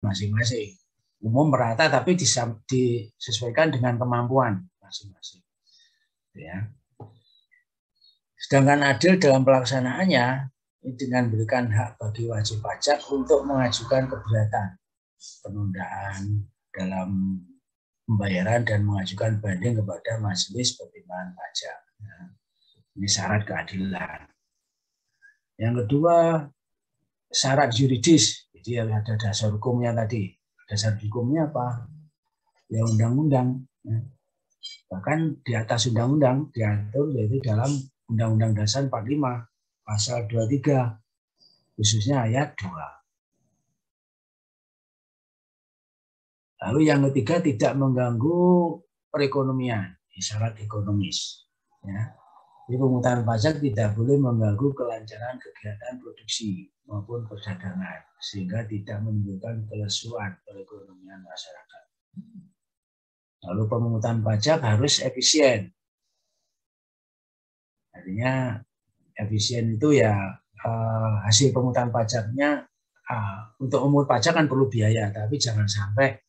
masing-masing. Umum merata tapi disesuaikan dengan kemampuan masing-masing. Ya. Sedangkan adil dalam pelaksanaannya dengan memberikan hak bagi wajib pajak untuk mengajukan keberatan penundaan dalam pembayaran dan mengajukan banding kepada Majelis Pertimbangan Pajak. Nah, ini syarat keadilan. Yang kedua, syarat yuridis. Jadi ada dasar hukumnya tadi. Dasar hukumnya apa? Ya undang-undang. Bahkan di atas undang-undang diatur yaitu dalam Undang-Undang Dasar 45 pasal 23 khususnya ayat 2. Lalu yang ketiga, tidak mengganggu perekonomian, syarat ekonomis. Ya. Jadi pemungutan pajak tidak boleh mengganggu kelancaran kegiatan produksi maupun perdagangan, sehingga tidak menimbulkan kelesuan perekonomian masyarakat. Lalu pemungutan pajak harus efisien. Artinya efisien itu ya hasil pemungutan pajaknya untuk memungut pajak kan perlu biaya, tapi jangan sampai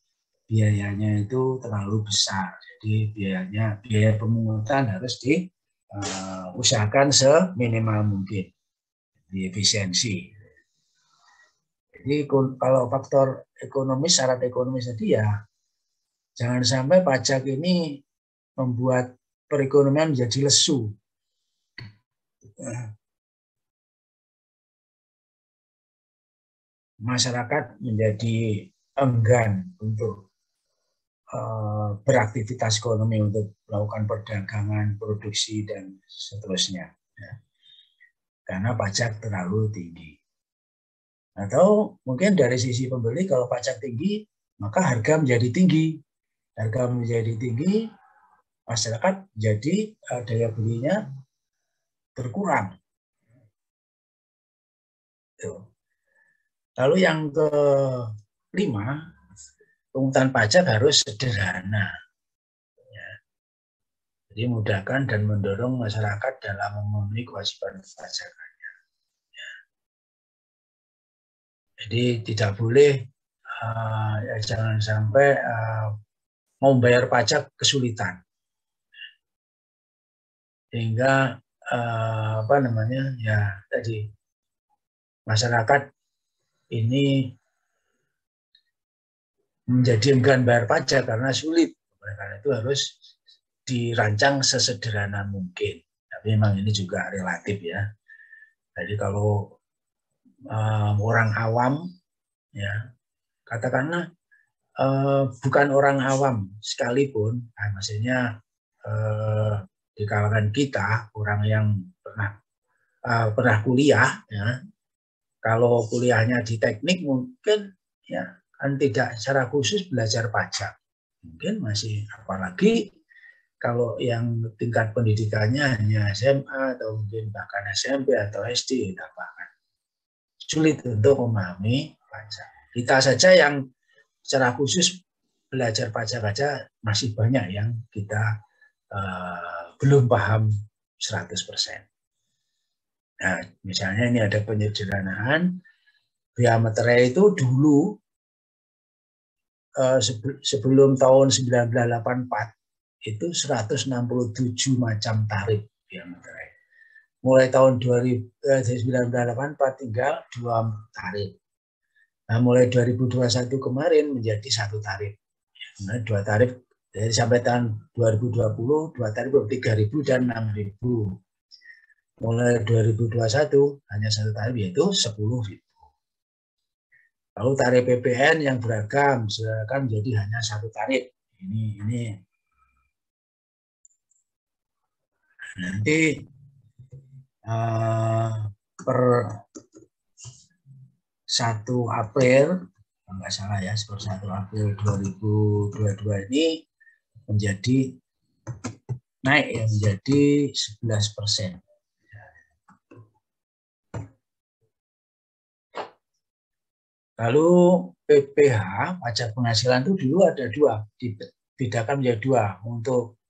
biayanya itu terlalu besar. Jadi biaya pemungutan harus diusahakan seminimal mungkin, di efisiensi. Jadi kalau faktor ekonomis, syarat ekonomis tadi ya jangan sampai pajak ini membuat perekonomian menjadi lesu. Masyarakat menjadi enggan untuk beraktivitas ekonomi, untuk melakukan perdagangan, produksi, dan seterusnya. Ya. Karena pajak terlalu tinggi. Atau mungkin dari sisi pembeli, kalau pajak tinggi, maka harga menjadi tinggi. Harga menjadi tinggi, masyarakat jadi daya belinya berkurang. Lalu yang kelima, pemungutan pajak harus sederhana. Ya. Jadi mudahkan dan mendorong masyarakat dalam memenuhi kewajiban pajakannya. Ya. Jadi tidak boleh, jangan sampai mau bayar pajak kesulitan. Sehingga tadi masyarakat ini menjadi enggan bayar pajak karena sulit. Karena itu harus dirancang sesederhana mungkin. Tapi memang ini juga relatif ya. Jadi kalau orang awam, ya katakanlah bukan orang awam sekalipun, maksudnya di kalangan kita orang yang pernah kuliah, ya, kalau kuliahnya di teknik mungkin ya kan tidak secara khusus belajar pajak, mungkin masih, apalagi kalau yang tingkat pendidikannya hanya SMA atau mungkin bahkan SMP atau SD, bahkan sulit untuk memahami pajak. Kita saja yang secara khusus belajar pajak saja masih banyak yang kita belum paham 100%. Nah, misalnya ini ada penyederhanaan, biaya materai itu dulu sebelum tahun 1984 itu 167 macam tarif biaya materai. Mulai tahun 1984 tinggal 2 tarif. Nah, mulai 2021 kemarin menjadi 1 tarif. Nah, 2 tarif dari sampai tahun 2020 2 tarif 3.000 dan 6.000. Mulai 2021 hanya 1 tarif yaitu 10.000. Lalu tarif PPN yang beragam silakan menjadi hanya 1 tarif. Ini nanti per 1 April, enggak salah ya, per 1 April 2022 ini menjadi naik ya, menjadi 11%. Lalu PPH, pajak penghasilan itu dulu ada 2, dibedakan menjadi 2. Untuk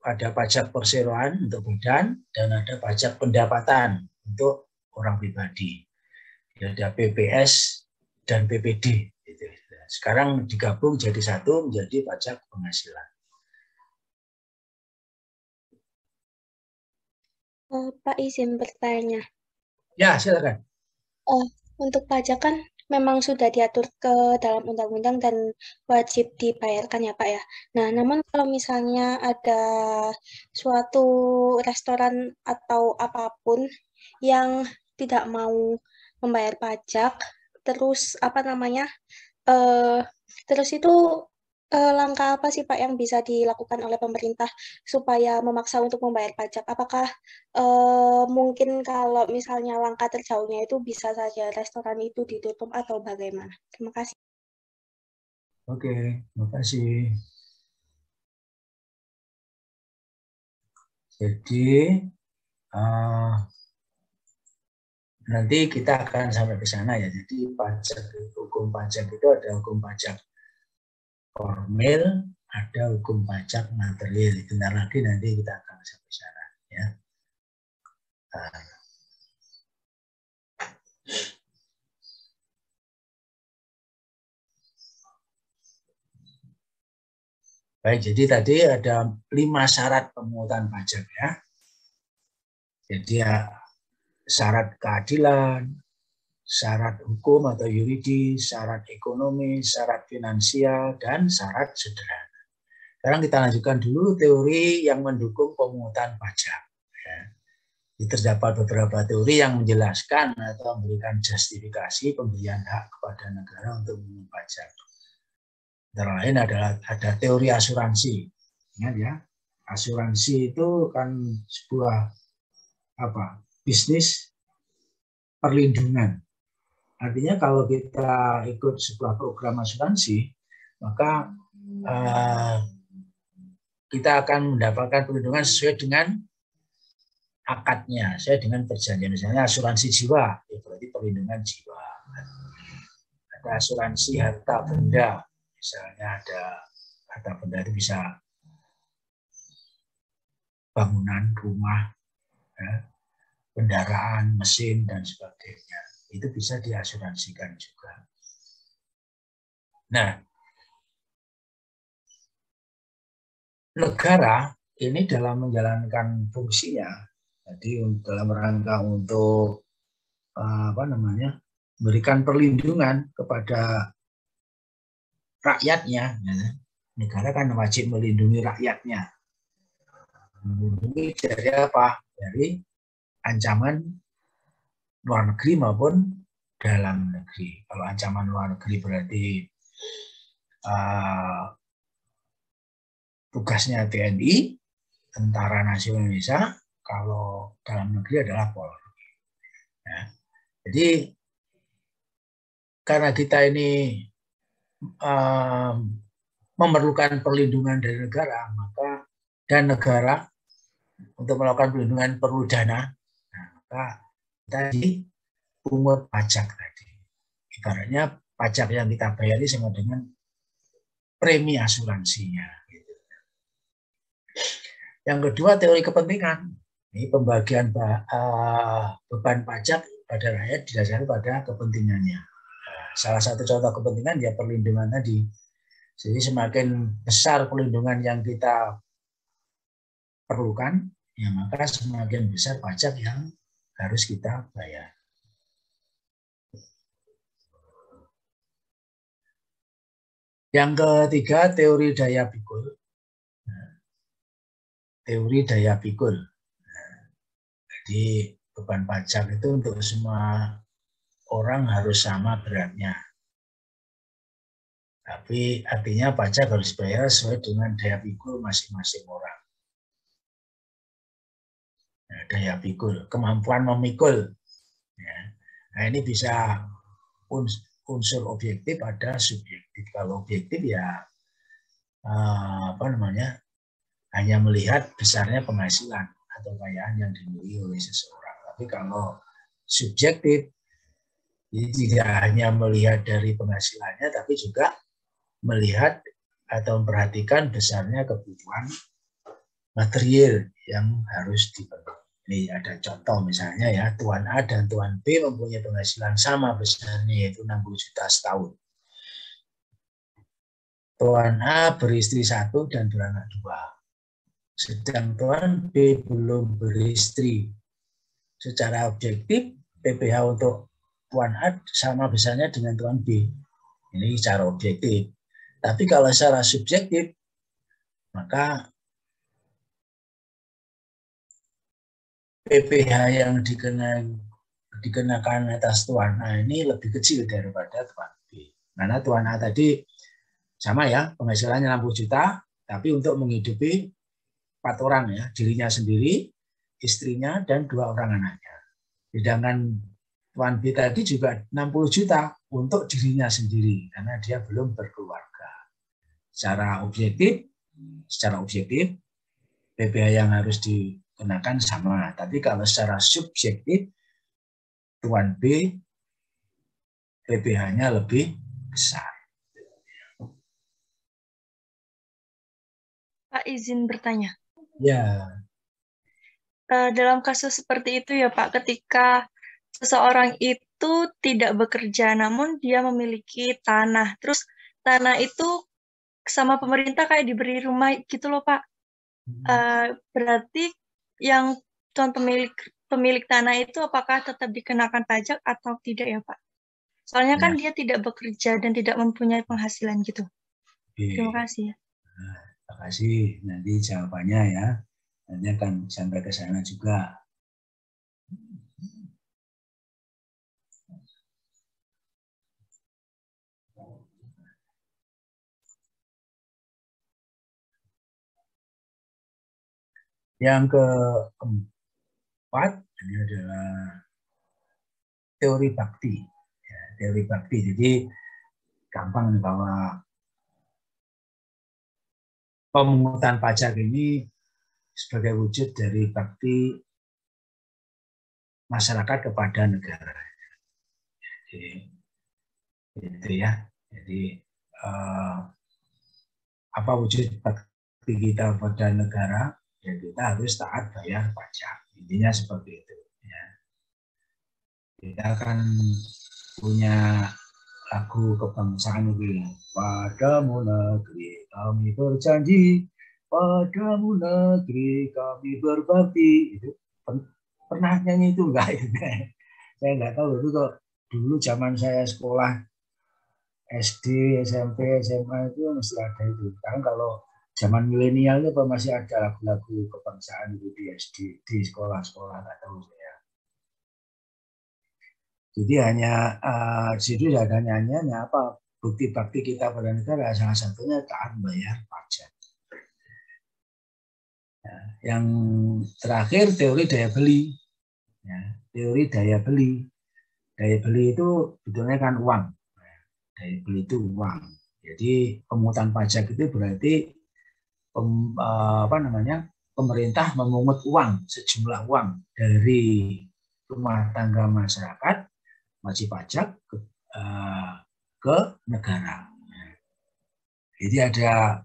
ada pajak perseroan untuk badan dan ada pajak pendapatan untuk orang pribadi. Ada PPS dan PPD. Sekarang digabung jadi satu menjadi pajak penghasilan. Pak izin bertanya. Ya, silakan. Untuk pajak kan memang sudah diatur ke dalam undang-undang dan wajib dibayarkan ya Pak ya. Nah, namun kalau misalnya ada suatu restoran atau apapun yang tidak mau membayar pajak, terus apa namanya, eh terus itu langkah apa sih Pak yang bisa dilakukan oleh pemerintah supaya memaksa untuk membayar pajak? Apakah mungkin kalau misalnya langkah terjauhnya itu bisa saja restoran itu ditutup atau bagaimana? Terima kasih. Oke, terima kasih. Jadi nanti kita akan sampai ke sana ya. Jadi hukum pajak itu ada hukum pajak formil, ada hukum pajak material. Bentar lagi nanti kita akan sampai sana ya. Nah, baik, jadi tadi ada 5 syarat pemungutan pajak ya. Jadi ya, syarat keadilan, syarat hukum atau yuridis, syarat ekonomi, syarat finansial, dan syarat sederhana. Sekarang kita lanjutkan dulu teori yang mendukung pemungutan pajak. Ya. Terdapat beberapa teori yang menjelaskan atau memberikan justifikasi pemberian hak kepada negara untuk memungut pajak. Antara lain adalah ada teori asuransi. Ingat ya, asuransi itu kan sebuah bisnis perlindungan. Artinya kalau kita ikut sebuah program asuransi, maka kita akan mendapatkan perlindungan sesuai dengan akadnya, sesuai dengan perjanjian. Misalnya asuransi jiwa, ya berarti perlindungan jiwa. Ada asuransi harta benda, misalnya ada harta benda itu bisa bangunan, rumah, ya, kendaraan, mesin, dan sebagainya. Itu bisa diasuransikan juga. Nah, negara ini dalam menjalankan fungsinya, jadi dalam rangka untuk memberikan perlindungan kepada rakyatnya, negara kan wajib melindungi rakyatnya. Melindungi dari apa? Dari ancaman luar negeri maupun dalam negeri. Kalau ancaman luar negeri berarti tugasnya TNI, Tentara Nasional Indonesia. Kalau dalam negeri adalah Polri. Ya. Jadi karena kita ini memerlukan perlindungan dari negara, dan negara untuk melakukan perlindungan perlu dana, maka tadi pungut pajak tadi. Ibaratnya pajak yang kita bayari sama dengan premi asuransinya. Yang kedua, teori kepentingan. Ini pembagian beban pajak pada rakyat didasarkan pada kepentingannya. Salah satu contoh kepentingan ya perlindungan tadi. Jadi semakin besar perlindungan yang kita perlukan, ya maka semakin besar pajak yang harus kita bayar. Yang ketiga, teori daya pikul. Teori daya pikul. Jadi beban pajak itu untuk semua orang harus sama beratnya. Tapi artinya pajak harus dibayar sesuai dengan daya pikul masing-masing orang. Nah, daya pikul, kemampuan memikul. Ya. Nah, ini bisa unsur objektif, ada subjektif. Kalau objektif ya hanya melihat besarnya penghasilan atau kekayaan yang dimiliki oleh seseorang. Tapi kalau subjektif, jadi tidak hanya melihat dari penghasilannya, tapi juga melihat atau memperhatikan besarnya kebutuhan material yang harus dipenuhi. Ini ada contoh misalnya ya, Tuan A dan Tuan B mempunyai penghasilan sama besarnya, yaitu 60 juta setahun. Tuan A beristri 1 dan beranak 2. Sedang Tuan B belum beristri. Secara objektif, PPh untuk Tuan A sama besarnya dengan Tuan B. Ini secara objektif. Tapi kalau secara subjektif, maka PPh yang dikenakan atas Tuan A ini lebih kecil daripada Tuan B. Karena Tuan A tadi sama ya, penghasilannya 60 juta, tapi untuk menghidupi 4 orang ya, dirinya sendiri, istrinya, dan 2 orang anaknya. Sedangkan Tuan B tadi juga 60 juta untuk dirinya sendiri, karena dia belum berkeluarga. Secara objektif, PPh yang harus dikenakan sama. Tapi kalau secara subjektif, Tuan B, PPh-nya lebih besar. Pak, izin bertanya. Ya. Dalam kasus seperti itu ya Pak, ketika seseorang itu tidak bekerja, namun dia memiliki tanah, terus tanah itu sama pemerintah kayak diberi rumah gitu loh Pak. Berarti yang tuan pemilik tanah itu apakah tetap dikenakan pajak atau tidak ya Pak? Soalnya kan dia tidak bekerja dan tidak mempunyai penghasilan gitu. Terima kasih ya. Terima kasih. Nanti jawabannya ya. Nanti akan sampai ke sana juga. Yang keempat ini adalah teori bakti. Ya, teori bakti. Jadi gampang nih bahwa pemungutan pajak ini sebagai wujud dari bakti masyarakat kepada negara. Jadi, itu ya. Jadi apa wujud bakti kita pada negara? Ya kita harus taat bayar pajak. Intinya seperti itu. Ya. Kita kan punya lagu kebangsaan ini. Padamu negeri kami berjanji, padamu negeri kami berbakti. Itu pernah nyanyi itu enggak? Saya enggak tahu itu kok dulu zaman saya sekolah SD, SMP, SMA itu mesti ada itu. Sekarang kalau zaman milenial itu masih ada lagu-lagu kebangsaan itu di SD, di sekolah-sekolah, nggak tahu saya. Jadi hanya situ ada nyanyiannya apa bukti bakti kita pada negara, salah satunya taat bayar pajak. Ya, yang terakhir teori daya beli. Ya, teori daya beli. Daya beli itu sebetulnya kan uang. Daya beli itu uang. Jadi pemungutan pajak itu berarti pemerintah memungut uang, sejumlah uang dari rumah tangga masyarakat, wajib pajak ke negara. Jadi ada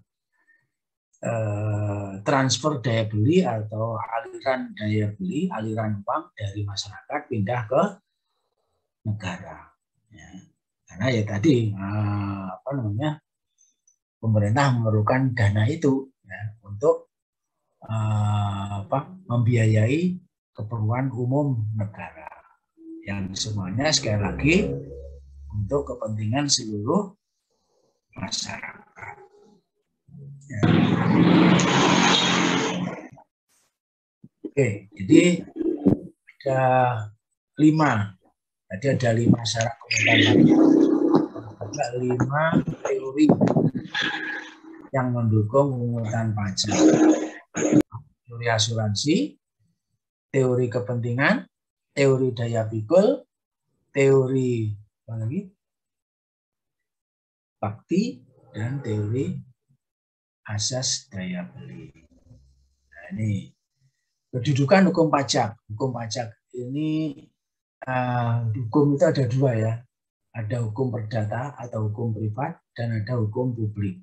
transfer daya beli atau aliran daya beli, aliran uang dari masyarakat pindah ke negara. Ya. Karena ya tadi pemerintah memerlukan dana itu ya, untuk membiayai keperluan umum negara yang semuanya sekali lagi untuk kepentingan seluruh masyarakat. Ya. Oke, jadi ada 5. Tadi ada 5 syarat pemungutan pajak, ada 5 teori yang mendukung pemungutan pajak. Teori asuransi, teori kepentingan, teori daya pikul, teori apa lagi? Bakti, dan teori asas daya beli. Nah, ini kedudukan hukum pajak. Hukum pajak ini hukum itu ada 2 ya. Ada hukum perdata atau hukum privat dan ada hukum publik.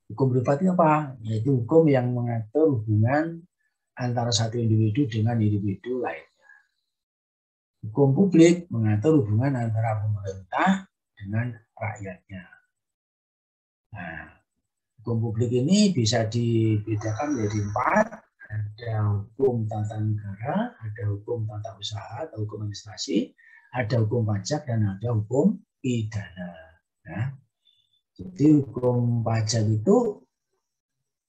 Hukum privat itu apa? Yaitu hukum yang mengatur hubungan antara satu individu dengan individu lainnya. Hukum publik mengatur hubungan antara pemerintah dengan rakyatnya. Nah, Hukum publik ini bisa dibedakan menjadi 4. Ada hukum tata negara, ada hukum tata usaha atau hukum administrasi, ada hukum pajak, dan ada hukum pidana. Ya. Jadi hukum pajak itu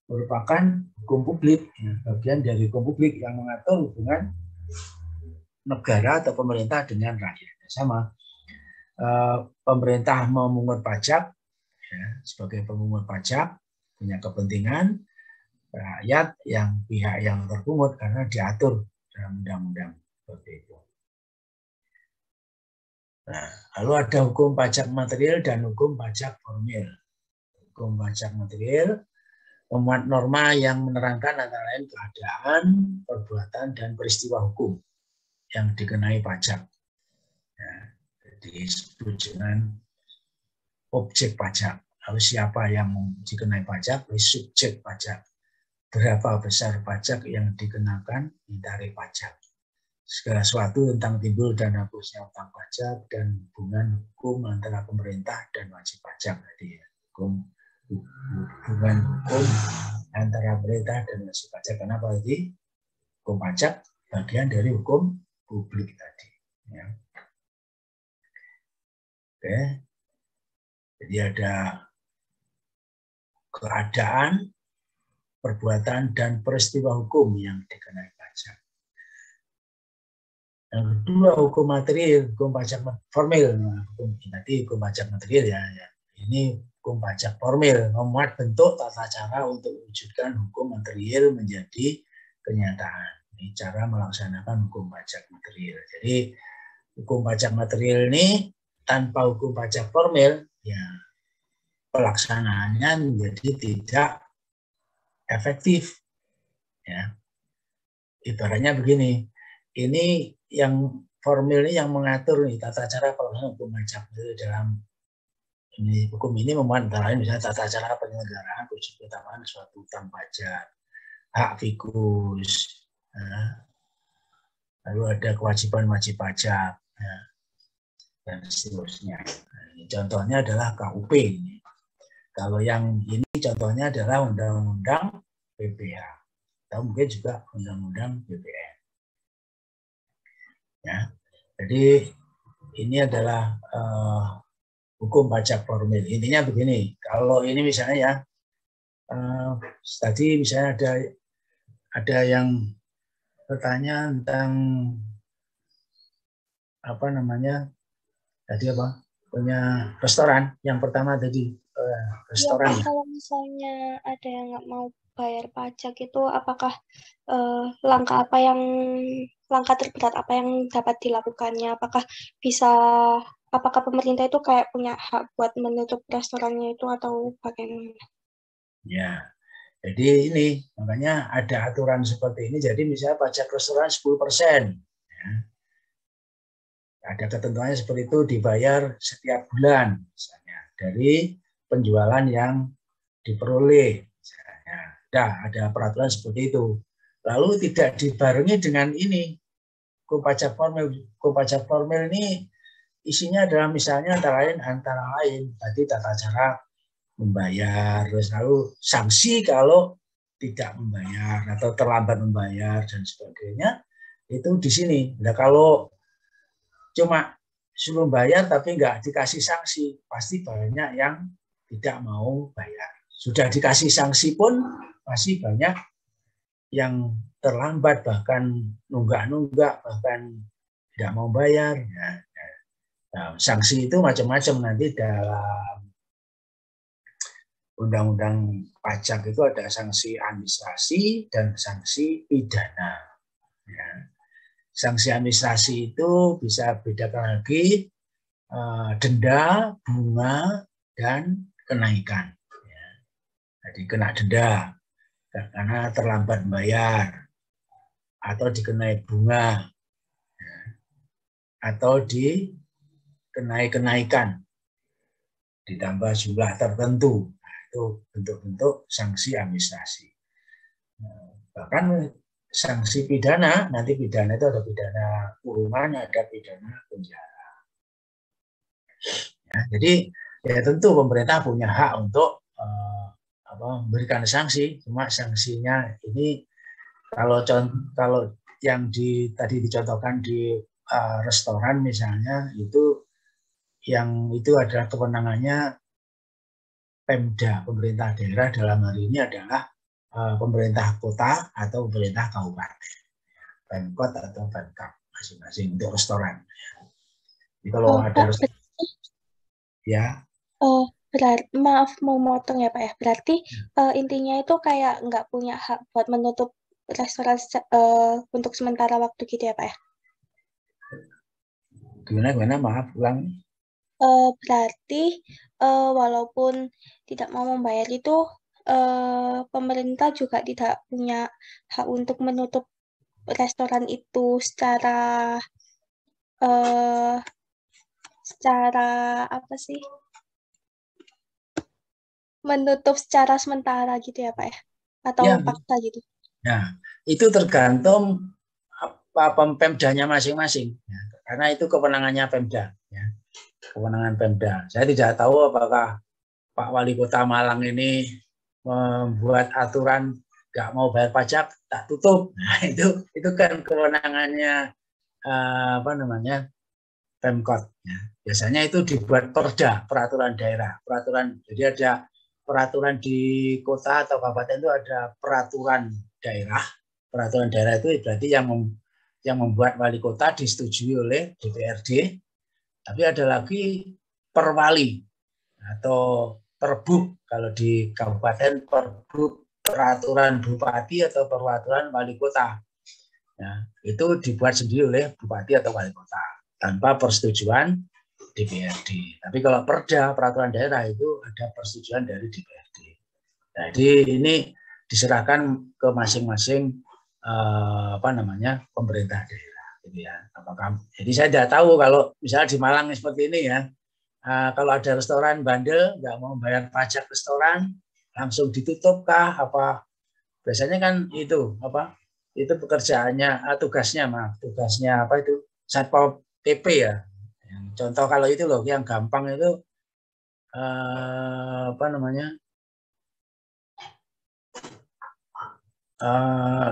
merupakan hukum publik, ya, bagian dari hukum publik yang mengatur hubungan negara atau pemerintah dengan rakyat. Sama, pemerintah memungut pajak, ya, sebagai pemungut pajak punya kepentingan, rakyat yang pihak yang terpungut karena diatur dalam undang-undang seperti itu. Nah, lalu ada hukum pajak material dan hukum pajak formil. Hukum pajak material memuat norma yang menerangkan antara lain keadaan, perbuatan, dan peristiwa hukum yang dikenai pajak. Ya, jadi disebut dengan objek pajak. Lalu siapa yang dikenai pajak? Subjek pajak. Berapa besar pajak yang dikenakan dari pajak. Segala sesuatu tentang timbul dan hapusnya utang pajak dan hubungan hukum antara pemerintah dan wajib pajak. Jadi hubungan hukum antara pemerintah dan wajib pajak. Kenapa tadi? Hukum pajak bagian dari hukum publik tadi. Ya. Oke. Jadi ada keadaan, perbuatan, dan peristiwa hukum yang dikenai pajak. Yang kedua, hukum material, hukum pajak formil. Nah, hukum pajak material ya. Ini hukum pajak formil, memuat bentuk tata cara untuk mewujudkan hukum material menjadi kenyataan. Ini cara melaksanakan hukum pajak material. Jadi hukum pajak material ini tanpa hukum pajak formil, ya pelaksanaannya menjadi tidak efektif. Ya. Ibaratnya begini, ini yang formil ini yang mengatur nih tata cara pelaksanaan hukum pajak dalam ini hukum ini memuat antara lain misalnya tata cara penyelenggaraan khusus keutamaan suatu utang pajak, hak fikus, lalu ada kewajiban wajib pajak, dan seterusnya. Nah, contohnya adalah KUP ini. Kalau yang ini contohnya adalah Undang-Undang PPh, atau mungkin juga Undang-Undang BPN. Ya, jadi ini adalah hukum pajak formil. Intinya begini, kalau ini misalnya ya, tadi misalnya ada yang bertanya tentang apa namanya tadi apa punya restoran. Yang pertama tadi restoran. Ya, kalau misalnya ada yang nggak mau bayar pajak itu, apakah langkah terberat apa yang dapat dilakukannya? Apakah pemerintah itu kayak punya hak buat menutup restorannya itu atau bagaimana? Ya, jadi ini makanya ada aturan seperti ini. Jadi misalnya pajak restoran 10%. Ya. Ada ketentuannya seperti itu dibayar setiap bulan misalnya dari penjualan yang diperoleh. Misalnya. Ada peraturan seperti itu. Lalu tidak dibarengi dengan ini. Hukum pajak formil. Hukum pajak formil ini isinya adalah misalnya antara lain tadi tata cara membayar, terus lalu sanksi kalau tidak membayar atau terlambat membayar dan sebagainya. Itu di sini. Nah, kalau cuma suruh bayar tapi nggak dikasih sanksi, pasti banyak yang tidak mau bayar. Sudah dikasih sanksi pun masih banyak yang terlambat, bahkan nunggak-nunggak, bahkan tidak mau bayar. Nah, sanksi itu macam-macam nanti dalam Undang-Undang Pajak itu ada sanksi administrasi dan sanksi pidana. Ya. Sanksi administrasi itu bisa bedakan lagi denda, bunga, dan kenaikan. Ya. Jadi kena denda karena terlambat membayar, atau dikenai bunga, ya. Atau dikenai kenaikan ditambah jumlah tertentu. Nah, itu bentuk-bentuk sanksi administrasi. Bahkan sanksi pidana, nanti pidana itu ada pidana kurungan, ada pidana penjara. Ya, jadi ya tentu pemerintah punya hak untuk memberikan sanksi, cuma sanksinya ini kalau yang tadi dicontohkan di restoran misalnya yang itu adalah kewenangannya Pemda, pemerintah daerah, dalam hari ini adalah pemerintah kota atau pemerintah kabupaten, Pemkot atau Pemkab masing-masing untuk restoran. Jadi kalau ada restoran, ya. Maaf mau motong ya Pak ya. Berarti intinya itu kayak nggak punya hak buat menutup restoran untuk sementara waktu gitu ya Pak ya? Gimana? Maaf, ulang. Berarti walaupun tidak mau membayar itu, pemerintah juga tidak punya hak untuk menutup restoran itu secara apa sih? Menutup secara sementara gitu ya Pak ya? Atau Ya, paksa gitu? Nah, itu tergantung Pemdanya masing-masing. Ya, karena itu kewenangannya Pemda. Ya. Kewenangan Pemda. Saya tidak tahu apakah Pak Wali Kota Malang ini membuat aturan nggak mau bayar pajak tak tutup. Nah, itu kan kewenangannya Pemkot. Ya. Biasanya itu dibuat perda, peraturan daerah, jadi ada peraturan di kota atau kabupaten itu ada peraturan daerah. Peraturan daerah itu berarti yang membuat wali kota disetujui oleh DPRD. Tapi ada lagi perwali atau perbuk, kalau di kabupaten perbuk, peraturan bupati atau peraturan wali kota. Nah, itu dibuat sendiri oleh bupati atau wali kota tanpa persetujuan DPRD. Tapi kalau perda, peraturan daerah itu ada persetujuan dari DPRD. Jadi ini diserahkan ke masing-masing pemerintah daerah. Gitu ya. Jadi saya tidak tahu kalau misalnya di Malang seperti ini ya, kalau ada restoran bandel nggak mau bayar pajak restoran, langsung ditutup kah? Apa biasanya kan itu pekerjaannya, tugasnya Satpol PP ya. Contoh kalau itu loh yang gampang itu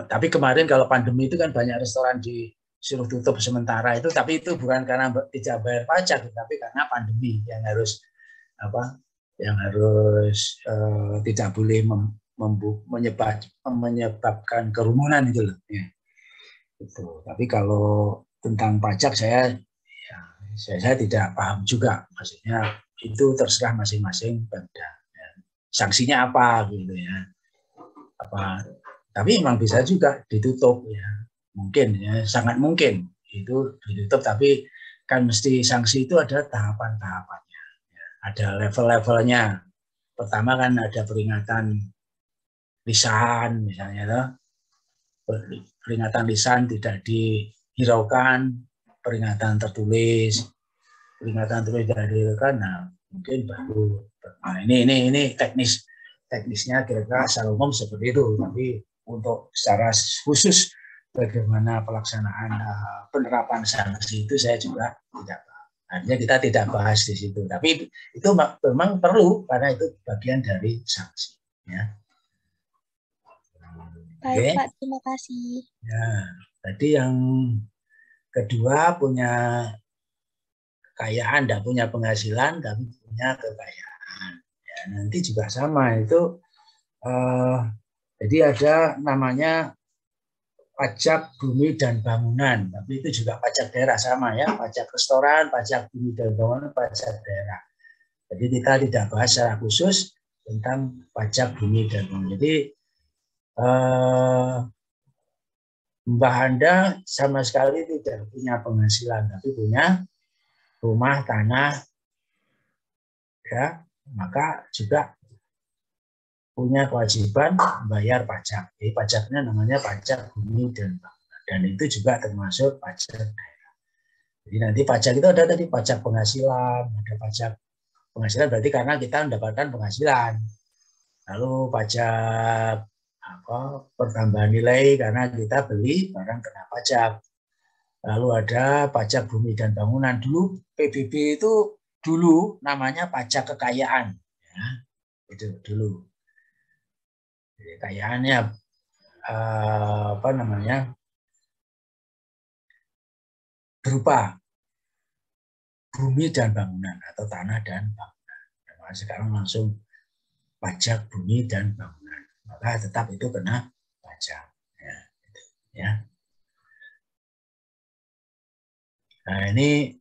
tapi kemarin kalau pandemi itu kan banyak restoran disuruh tutup sementara itu, tapi itu bukan karena tidak bayar pajak, tapi karena pandemi yang harus tidak boleh menyebabkan kerumunan itu loh. Ya. Gitu. Tapi kalau tentang pajak saya tidak paham juga, maksudnya itu terserah masing-masing Pemda. Ya. Sanksinya apa gitu ya? Tapi memang bisa juga ditutup ya, mungkin ya, sangat mungkin itu ditutup, tapi kan mesti sanksi itu ada tahapan-tahapannya, ya. Ada level-levelnya. Pertama kan ada peringatan lisan misalnya, peringatan lisan tidak dihiraukan, peringatan tertulis tidak dihiraukan. Nah, mungkin baru. Nah, ini teknisnya kira-kira secara umum seperti itu, tapi untuk secara khusus bagaimana pelaksanaan penerapan sanksi itu saya juga tidak paham. Artinya kita tidak bahas di situ, tapi itu memang perlu karena itu bagian dari sanksi. Ya. Baik, Pak, terima kasih. Ya, tadi yang kedua punya kekayaan, tidak punya penghasilan, tapi punya kekayaan. Ya, nanti juga sama itu. Jadi ada namanya pajak bumi dan bangunan, tapi itu juga pajak daerah sama ya, pajak restoran, pajak bumi dan bangunan, pajak daerah. Jadi kita tidak bahas secara khusus tentang pajak bumi dan bangunan. Jadi Mbah Anda sama sekali tidak punya penghasilan, tapi punya rumah, tanah, ya, maka juga punya kewajiban membayar pajak. Jadi pajaknya namanya pajak bumi dan bangunan. Dan itu juga termasuk pajak daerah. Jadi nanti pajak itu ada tadi pajak penghasilan, ada pajak penghasilan berarti karena kita mendapatkan penghasilan. Lalu pajak pertambahan nilai karena kita beli barang kena pajak. Lalu ada pajak bumi dan bangunan. Dulu PBB itu namanya pajak kekayaan. Ya, itu dulu. Kekayaannya apa namanya, berupa bumi dan bangunan atau tanah dan bangunan. Nah, sekarang langsung pajak bumi dan bangunan, maka tetap itu kena pajak. Ya, gitu, ya. Nah ini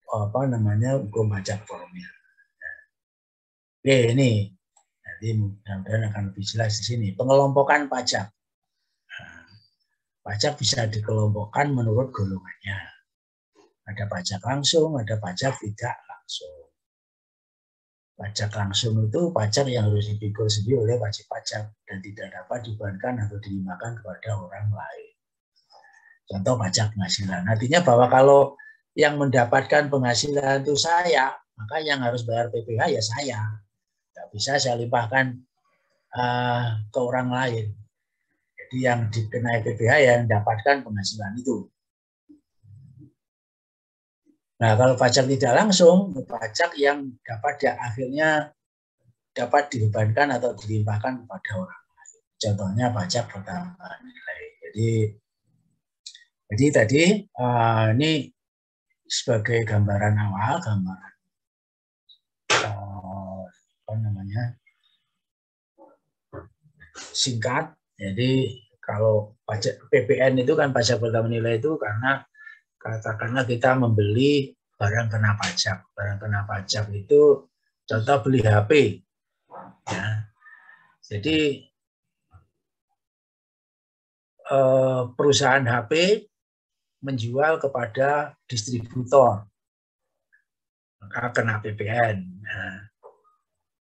apa namanya, hukum pajak formil. Oke, ini nanti mudah-mudahan akan lebih jelas di sini. Pengelompokan pajak. Nah, pajak bisa dikelompokkan menurut golongannya. Ada pajak langsung, ada pajak tidak langsung. Pajak langsung itu pajak yang harus dipikul sendiri oleh wajib pajak dan tidak dapat dibebankan atau dilimpahkan kepada orang lain. Contoh pajak penghasilan. Artinya bahwa kalau yang mendapatkan penghasilan itu saya, maka yang harus bayar PPh ya saya. Tidak bisa saya limpahkan ke orang lain. Jadi yang dikenai PPh yang mendapatkan penghasilan itu. Nah, kalau pajak tidak langsung, pajak yang dapat akhirnya dapat dibebankan atau dilimpahkan kepada orang lain. Contohnya pajak pertambahan nilai. Jadi tadi ini sebagai gambaran awal, gambaran apa namanya, singkat. Jadi kalau pajak PPN itu kan pajak pertambahan nilai itu karena katakanlah kita membeli barang kena pajak. Barang kena pajak itu contoh beli HP. Ya. Jadi perusahaan HP menjual kepada distributor, maka kena PPN. Nah,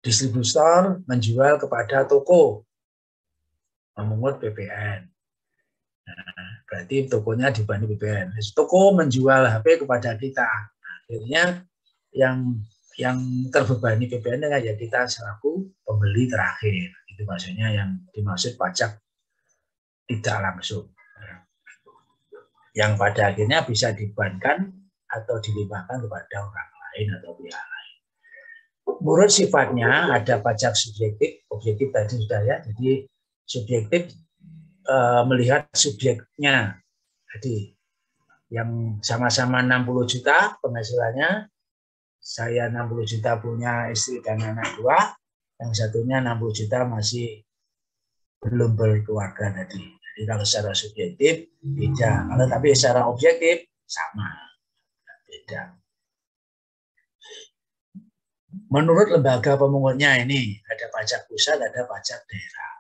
distributor menjual kepada toko, memungut PPN. Nah, berarti tokonya dibanding PPN. Toko menjual HP kepada kita, akhirnya yang terbebani PPN dengan ya kita selaku pembeli terakhir. Itu maksudnya yang dimaksud pajak tidak langsung. Yang pada akhirnya bisa dibebankan atau dilimpahkan kepada orang lain atau pihak lain. Menurut sifatnya ada pajak subjektif, objektif tadi sudah ya. Jadi subjektif melihat subjeknya. Jadi yang sama-sama 60 juta penghasilannya, saya 60 juta punya istri dan anak 2, yang satunya 60 juta masih belum berkeluarga tadi. Jadi kalau secara subjektif beda, kalau tapi secara objektif sama, beda. Menurut lembaga pemungutnya ini ada pajak pusat, ada pajak daerah.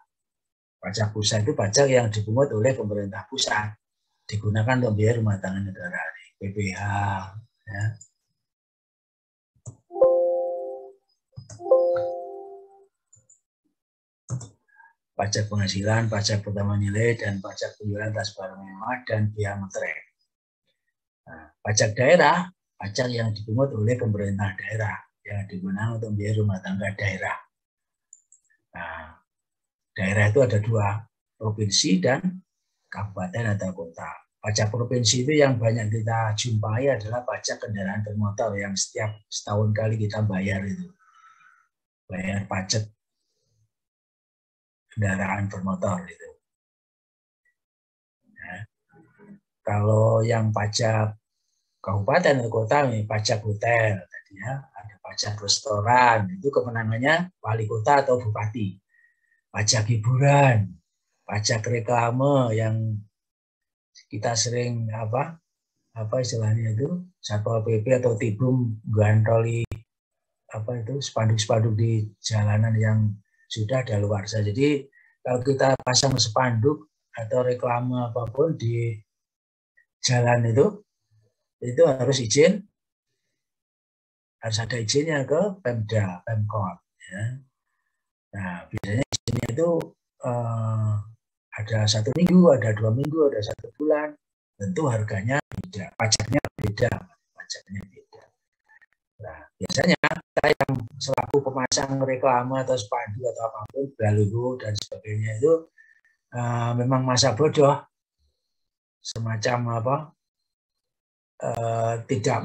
Pajak pusat itu pajak yang dipungut oleh pemerintah pusat, digunakan untuk biaya rumah tangga negara, PPh. Ya. Pajak penghasilan, pajak pertama nilai, dan pajak penjualan atas barang mewah dan biaya materai. Nah, pajak daerah, pajak yang dipungut oleh pemerintah daerah yang digunakan untuk biaya rumah tangga daerah. Nah, daerah itu ada 2, provinsi dan kabupaten atau kota. Pajak provinsi itu yang banyak kita jumpai adalah pajak kendaraan bermotor yang setiap setahun kali kita bayar itu. Bayar pajak kendaraan bermotor itu. Nah, kalau yang pajak kabupaten atau kota, pajak hotel tadi ya, ada pajak restoran, itu kewenangannya wali kota atau bupati. Pajak hiburan, pajak reklame yang kita sering apa istilahnya itu Satpol PP atau Tibum gantoli apa itu spanduk-spanduk di jalanan yang sudah daluarsa. Jadi kalau kita pasang spanduk atau reklame apapun di jalan itu harus izin, harus ada izinnya ke Pemda, Pemkot. Ya. Nah biasanya izinnya itu ada 1 minggu, ada 2 minggu, ada 1 bulan. Tentu harganya beda, pajaknya beda. Nah, biasanya kita yang selaku pemasang reklame atau spanduk atau apapun, baliho dan sebagainya itu memang masa bodoh, semacam apa? Tidak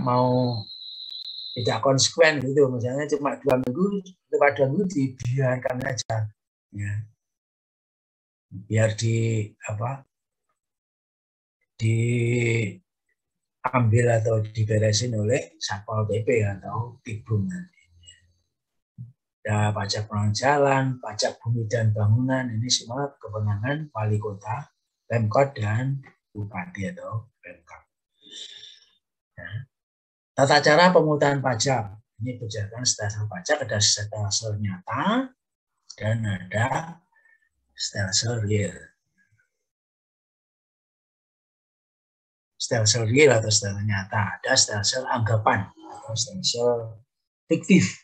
konsekuen gitu. Misalnya cuma 2 minggu, lewat 2 minggu dibiarkan aja. ya. Biar diambil atau diberesin oleh Satpol PP atau Tikbum nanti. Ada pajak pengelolaan jalan, pajak bumi dan bangunan, ini semua kewenangan wali kota, Pemkot, dan bupati atau Pemkab. Nah, tata cara pemungutan pajak. Ini berdasarkan stelsel pajak, ada stelsel nyata dan ada stelsel real. Stelsel real atau stelsel nyata, ada stelsel anggapan atau stelsel fiktif,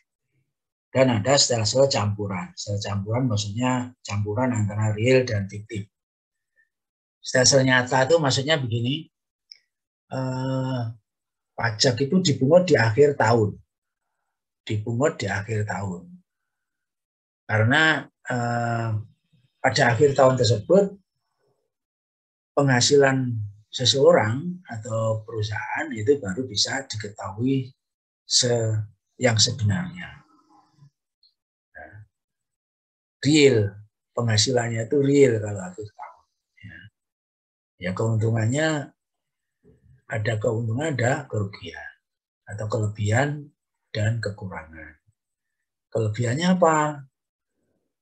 dan ada stelsel campuran. Stelsel campuran maksudnya campuran antara real dan fiktif. Stelsel nyata itu maksudnya begini, pajak itu dipungut di akhir tahun. Dipungut di akhir tahun. Karena pada akhir tahun tersebut penghasilan seseorang atau perusahaan itu baru bisa diketahui yang sebenarnya. Nah, real, penghasilannya itu real kalau akhir tahun. Ya, keuntungannya ada keuntungan, ada kerugian atau kelebihan dan kekurangan. Kelebihannya apa?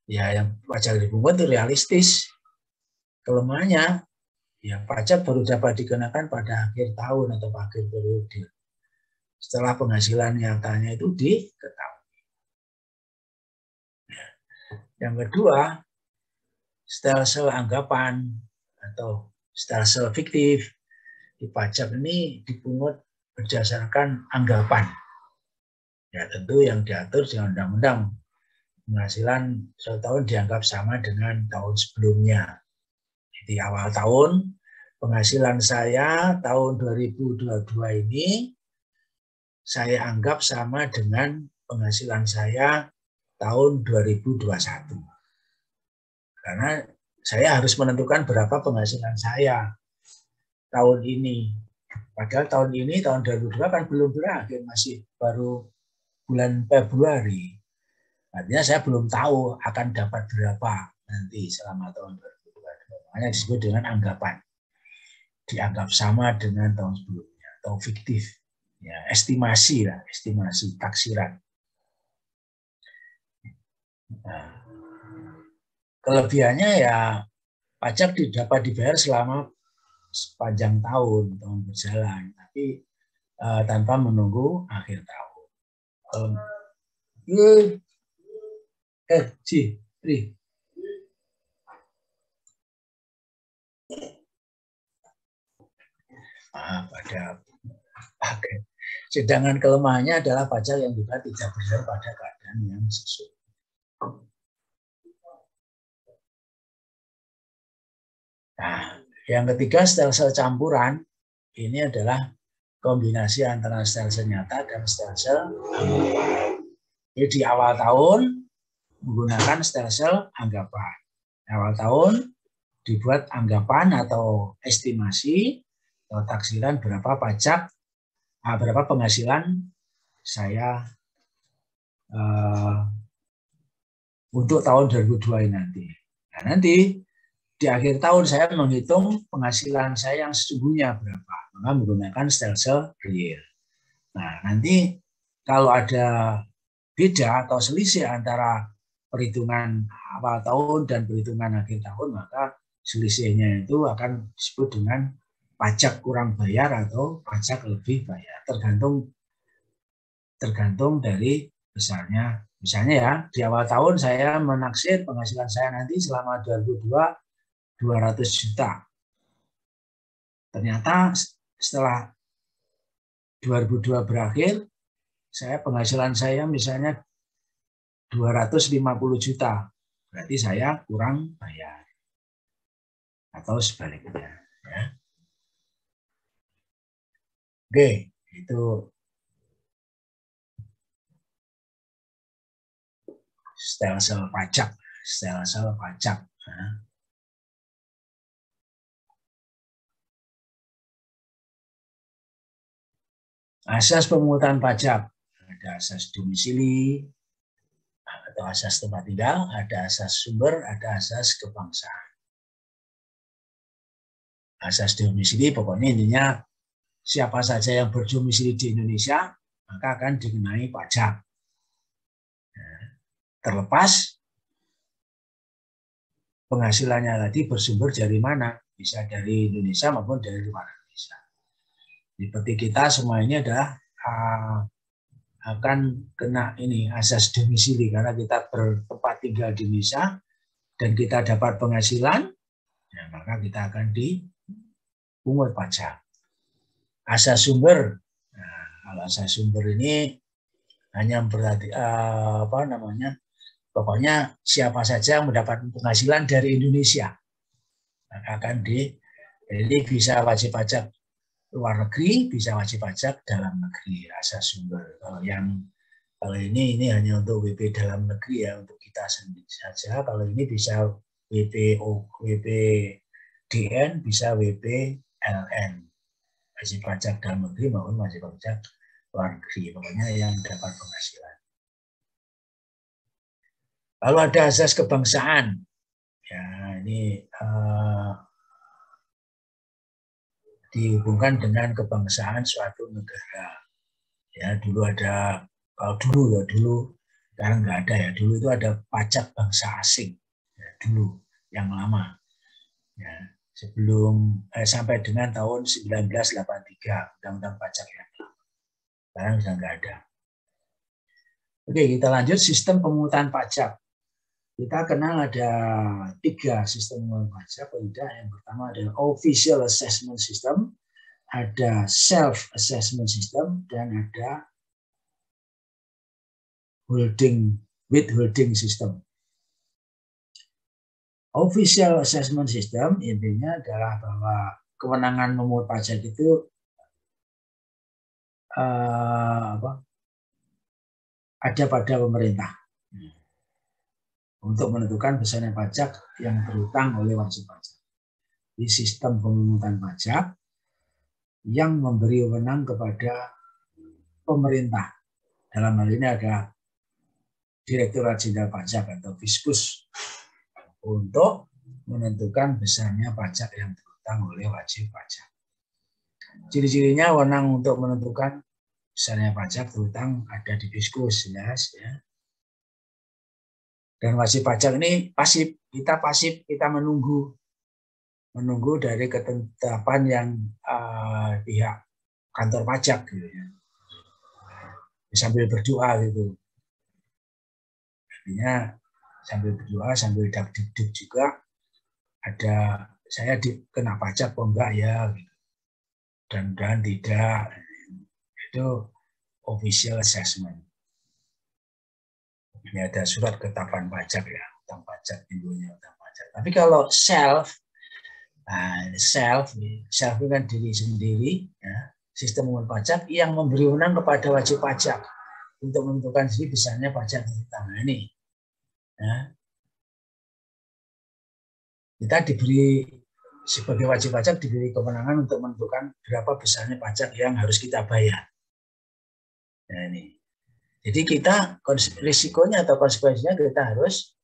Ya, yang pajak dipungut itu realistis. Kelemahannya, ya pajak baru dapat dikenakan pada akhir tahun atau akhir periode. Setelah penghasilan nyatanya itu diketahui. Yang kedua, stelsel anggapan atau stelsel fiktif. Di pajak ini dipungut berdasarkan anggapan. Ya tentu yang diatur dengan undang-undang. Penghasilan satu tahun dianggap sama dengan tahun sebelumnya. Di awal tahun, penghasilan saya tahun 2022 ini saya anggap sama dengan penghasilan saya tahun 2021. Karena saya harus menentukan berapa penghasilan saya tahun ini. Padahal tahun ini, tahun 2022 kan belum berakhir, masih baru bulan Februari. Artinya saya belum tahu akan dapat berapa nanti selama tahun 2022. Makanya disebut dengan anggapan. Dianggap sama dengan tahun sebelumnya atau fiktif. Ya, estimasi lah, estimasi taksiran. Nah, kelebihannya ya pajak dapat dibayar selama sepanjang tahun berjalan, tapi tanpa menunggu akhir tahun. Sedangkan kelemahannya adalah pajak yang juga tidak benar pada keadaan yang sesuai. Nah, yang ketiga stelsel campuran ini adalah kombinasi antara stelsel nyata dan stelsel anggapan. Jadi di awal tahun menggunakan stelsel anggapan. Awal tahun dibuat anggapan atau estimasi atau taksiran berapa pajak, berapa penghasilan saya untuk tahun 2022 nanti. Nah, nanti di akhir tahun saya menghitung penghasilan saya yang sesungguhnya berapa, maka menggunakan stelsel real. Nah, nanti kalau ada beda atau selisih antara perhitungan awal tahun dan perhitungan akhir tahun, maka selisihnya itu akan disebut dengan pajak kurang bayar atau pajak lebih bayar, tergantung dari besarnya. Misalnya ya, di awal tahun saya menaksir penghasilan saya nanti selama 2022 200 juta. Ternyata setelah 2002 berakhir, penghasilan saya misalnya 250 juta. Berarti saya kurang bayar. Atau sebaliknya. Ya. Oke, itu stelsel pajak. Stelsel pajak. Nah. Asas pemungutan pajak. Ada asas domisili, atau asas tempat tinggal, ada asas sumber, ada asas kebangsaan. Asas domisili pokoknya intinya siapa saja yang berdomisili di Indonesia maka akan dikenai pajak. Terlepas penghasilannya tadi bersumber dari mana, bisa dari Indonesia maupun dari luar Indonesia. Seperti kita semua ini adalah akan kena ini asas domisili karena kita bertempat tinggal di Indonesia dan kita dapat penghasilan, ya, maka kita akan dipungut pajak. Asas sumber, nah, kalau asas sumber ini hanya berarti pokoknya siapa saja yang mendapat penghasilan dari Indonesia maka akan jadi bisa wajib pajak luar negeri, bisa wajib pajak dalam negeri, asas sumber. Kalau ini hanya untuk WP dalam negeri ya, untuk kita sendiri saja. Kalau ini bisa WPDN, bisa WPLN, wajib pajak dalam negeri maupun wajib pajak luar negeri, pokoknya yang dapat penghasilan. Lalu ada asas kebangsaan. Ya, ini dihubungkan dengan kebangsaan suatu negara. Ya, dulu ada, kalau dulu, sekarang nggak ada ya. Dulu itu ada pajak bangsa asing. Ya, dulu yang lama. Ya, sebelum sampai dengan tahun 1983 undang-undang pajak yang lama. Sekarang sudah nggak ada. Oke, kita lanjut sistem pemungutan pajak. Kita kenal ada 3 sistem pemungutan pajak. Yang pertama adalah official assessment system, ada self assessment system, dan ada withholding system. Official assessment system intinya adalah bahwa kewenangan memungut pajak itu ada pada pemerintah untuk menentukan besaran pajak yang terutang oleh wajib pajak. Di sistem pemungutan pajak yang memberi wewenang kepada pemerintah. Dalam hal ini ada Direktorat Jenderal Pajak atau Fiskus untuk menentukan besarnya pajak yang terutang oleh wajib pajak. Ciri-cirinya wewenang untuk menentukan besarnya pajak terutang ada di Fiskus, jelas ya. Dan wajib pajak ini pasif, kita menunggu dari ketetapan yang pihak kantor pajak gitu ya. Sambil berdoa gitu. Artinya sambil berdoa, sambil dak-duk juga ada saya kena pajak apa enggak ya gitu. Dan tidak. Itu official assessment. Ini ada surat ketetapan pajak ya, utang pajak, infonya utang pajak. Tapi kalau self itu kan diri sendiri, ya, sistem pemungutan pajak yang memberi wewenang kepada wajib pajak untuk menentukan sendiri besarnya pajak terutang. Nah, ini, ya, kita diberi sebagai wajib pajak diberi kewenangan untuk menentukan berapa besarnya pajak yang harus kita bayar. Nah, ini. Jadi kita risikonya atau konsekuensinya kita harus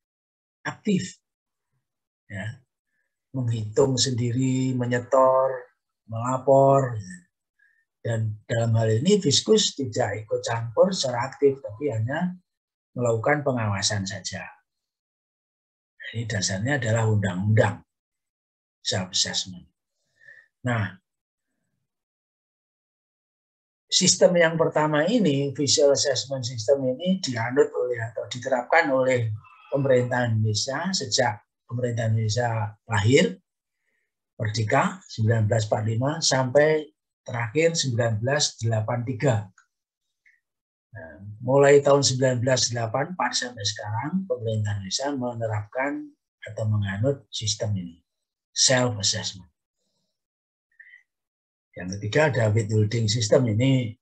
aktif, ya, menghitung sendiri, menyetor, melapor, dan dalam hal ini Fiskus tidak ikut campur secara aktif, tapi hanya melakukan pengawasan saja. Ini dasarnya adalah undang-undang self-assessment. Nah, sistem yang pertama ini, official assessment system ini dianut oleh atau diterapkan oleh pemerintah Indonesia sejak pemerintah Indonesia lahir, merdeka 1945 sampai terakhir 1983. Nah, mulai tahun 1984 sampai sekarang pemerintah Indonesia menerapkan atau menganut sistem ini, self assessment. Yang ketiga ada withholding system, ini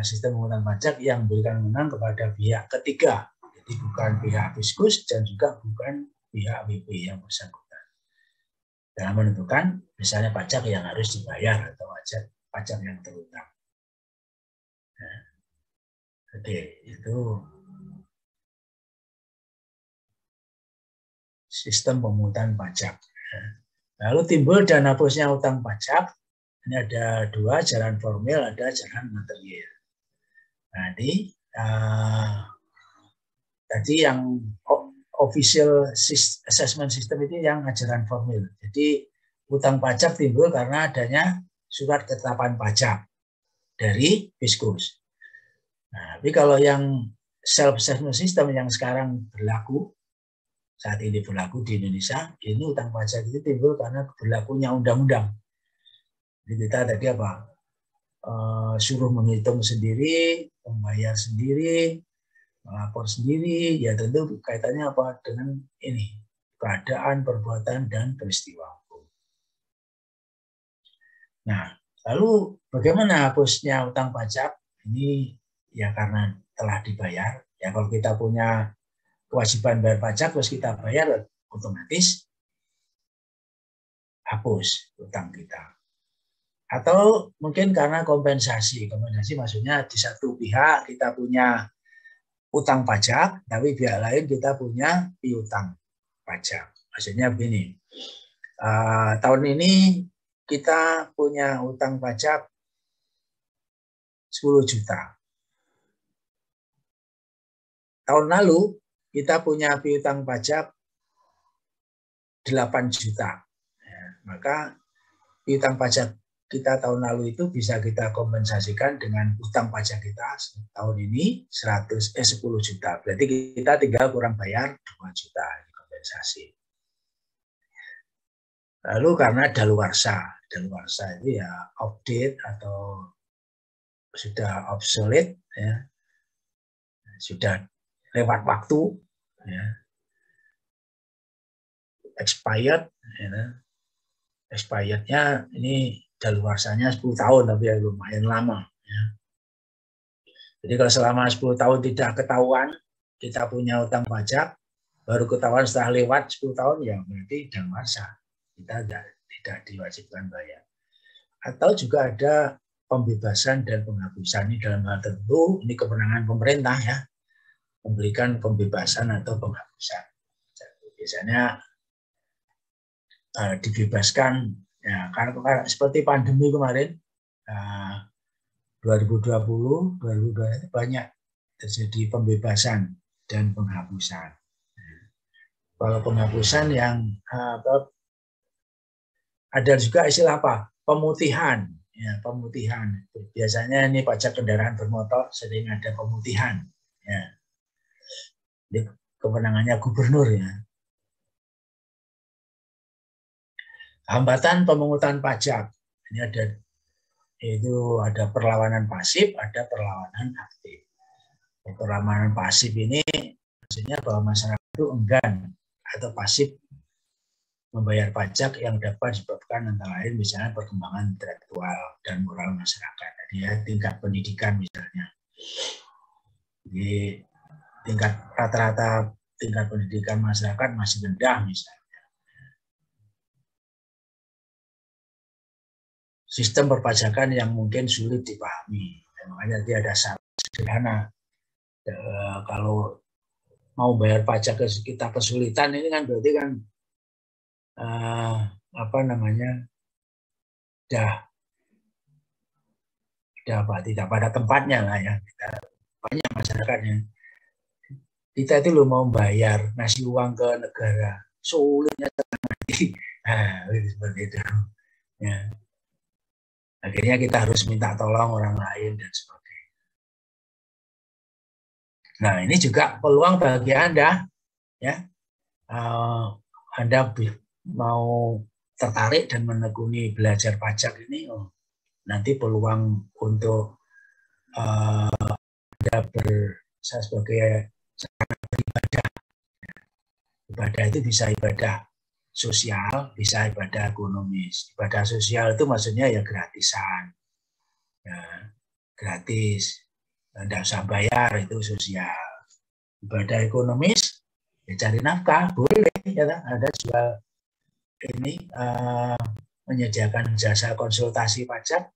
sistem pemungutan pajak yang memberikan wewenang kepada pihak ketiga, jadi bukan pihak Fiskus dan juga bukan pihak WP yang bersangkutan dalam menentukan misalnya pajak yang harus dibayar atau pajak yang terutang. Nah, oke, itu sistem pemungutan pajak. Lalu timbul dana hapusnya utang pajak. Ini ada dua, jalan formil, ada jalan material. Nah, ini tadi yang official assessment system itu yang ajaran formil. Jadi utang pajak timbul karena adanya surat ketetapan pajak dari Fiskus. Nah, tapi kalau yang self assessment system yang sekarang berlaku, saat ini berlaku di Indonesia, ini utang pajak itu timbul karena berlakunya undang-undang. Jadi kita tadi apa? Suruh menghitung sendiri, membayar sendiri, melapor sendiri, ya tentu kaitannya apa dengan ini, keadaan, perbuatan, dan peristiwa hukum. Nah, lalu bagaimana hapusnya utang pajak? Ini ya karena telah dibayar. Ya kalau kita punya kewajiban bayar pajak, terus kita bayar, otomatis hapus utang kita. Atau mungkin karena kompensasi. Kompensasi maksudnya di satu pihak kita punya utang pajak, tapi pihak lain kita punya piutang pajak. Maksudnya begini, tahun ini kita punya utang pajak 10 juta. Tahun lalu kita punya piutang pajak 8 juta. Ya, maka piutang pajak kita tahun lalu itu bisa kita kompensasikan dengan utang pajak kita tahun ini 10 juta. Berarti kita tinggal kurang bayar 2 juta kompensasi. Lalu karena daluarsa itu ya outdate atau sudah obsolete, ya, sudah lewat waktu, ya, expired, ya, expirednya ini daluarsanya 10 tahun, tapi ya lumayan lama. Ya. Jadi kalau selama 10 tahun tidak ketahuan, kita punya utang pajak, baru ketahuan setelah lewat 10 tahun, ya berarti daluarsa. Kita tidak diwajibkan bayar. Atau juga ada pembebasan dan penghapusan. Ini dalam hal tertentu, ini kewenangan pemerintah ya, memberikan pembebasan atau penghapusan. Biasanya dibebaskan. Ya, karena seperti pandemi kemarin, 2020 banyak terjadi pembebasan dan penghapusan. Kalau penghapusan yang ada juga istilah apa? Pemutihan. Ya, pemutihan. Biasanya ini pajak kendaraan bermotor sering ada pemutihan. Ya. Ini kewenangannya gubernur ya. Hambatan pemungutan pajak. Ini ada perlawanan pasif, ada perlawanan aktif. Perlawanan pasif ini maksudnya bahwa masyarakat itu enggan atau pasif membayar pajak yang dapat disebabkan antara lain misalnya perkembangan intelektual dan moral masyarakat. Jadi ya, tingkat pendidikan misalnya. Jadi tingkat rata-rata tingkat pendidikan masyarakat masih rendah misalnya. Sistem perpajakan yang mungkin sulit dipahami. Makanya dia ada syarat sederhana. Kalau mau bayar pajak kita kesulitan, ini kan berarti kan tidak pada tempatnya lah ya. Kita banyak masyarakatnya. Kita itu loh mau bayar ngasih uang ke negara, sulitnya terjadi. Seperti itu. Ya. Akhirnya kita harus minta tolong orang lain dan sebagainya. Nah, ini juga peluang bagi Anda, ya. Anda mau tertarik dan menekuni belajar pajak ini, nanti peluang untuk Anda sebagai beribadah. Ibadah itu bisa ibadah sosial, bisa ibadah ekonomis. Ibadah sosial itu maksudnya ya gratisan, ya, gratis, tidak usah bayar, itu sosial. Ibadah ekonomis, ya cari nafkah, boleh, ya, ada jual ini menyediakan jasa konsultasi pajak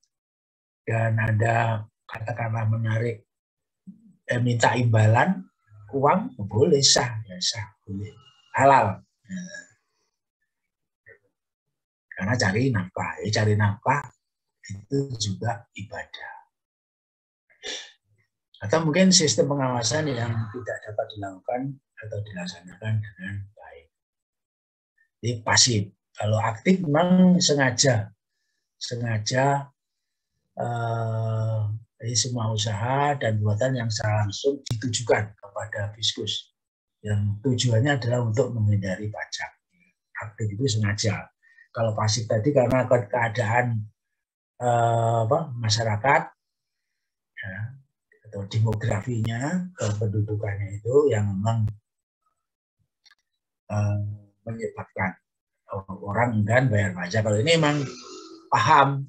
dan ada katakanlah menarik, minta imbalan uang, boleh, sah, ya sah, boleh, halal. Karena cari nafkah itu juga ibadah. Atau mungkin sistem pengawasan yang tidak dapat dilakukan atau dilaksanakan dengan baik. Jadi pasif. Kalau aktif memang sengaja semua usaha dan buatan yang secara langsung ditujukan kepada fiskus. Yang tujuannya adalah untuk menghindari pajak. Aktif itu sengaja. Kalau pasif tadi karena keadaan masyarakat ya, atau demografinya, kependudukannya itu yang memang menyebabkan orang enggan bayar pajak. Kalau ini memang paham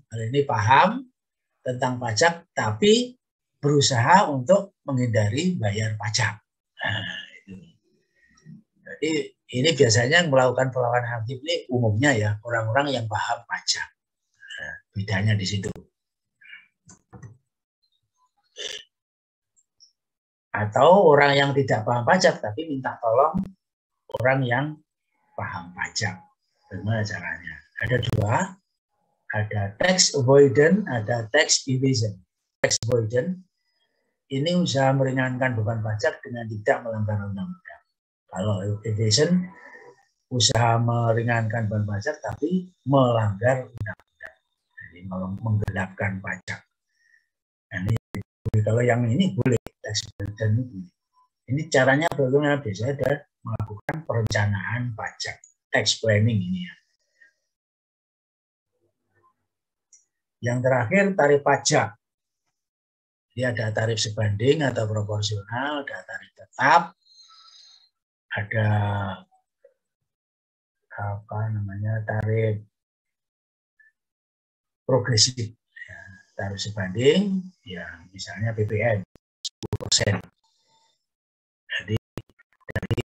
tentang pajak, tapi berusaha untuk menghindari bayar pajak. Nah, itu. Jadi ini biasanya yang melakukan perlawanan aktif ini umumnya ya orang-orang yang paham pajak. Nah, bedanya di situ. Atau orang yang tidak paham pajak tapi minta tolong orang yang paham pajak. Bagaimana caranya? Ada dua, ada tax avoidance, ada tax evasion. Tax avoidance ini usaha meringankan beban pajak dengan tidak melanggar undang-undang. Kalau evasion usaha meringankan beban pajak tapi melanggar undang-undang. Jadi menggelapkan pajak. Nah, ini kalau yang ini boleh. Dan ini caranya bagaimana? Biasanya ada melakukan perencanaan pajak, tax planning ini ya. Yang terakhir tarif pajak. Jadi ada tarif sebanding atau proporsional, ada tarif tetap, ada tarif progresif. Ya, tarif sebanding, ya misalnya PPN. 10%. Jadi dari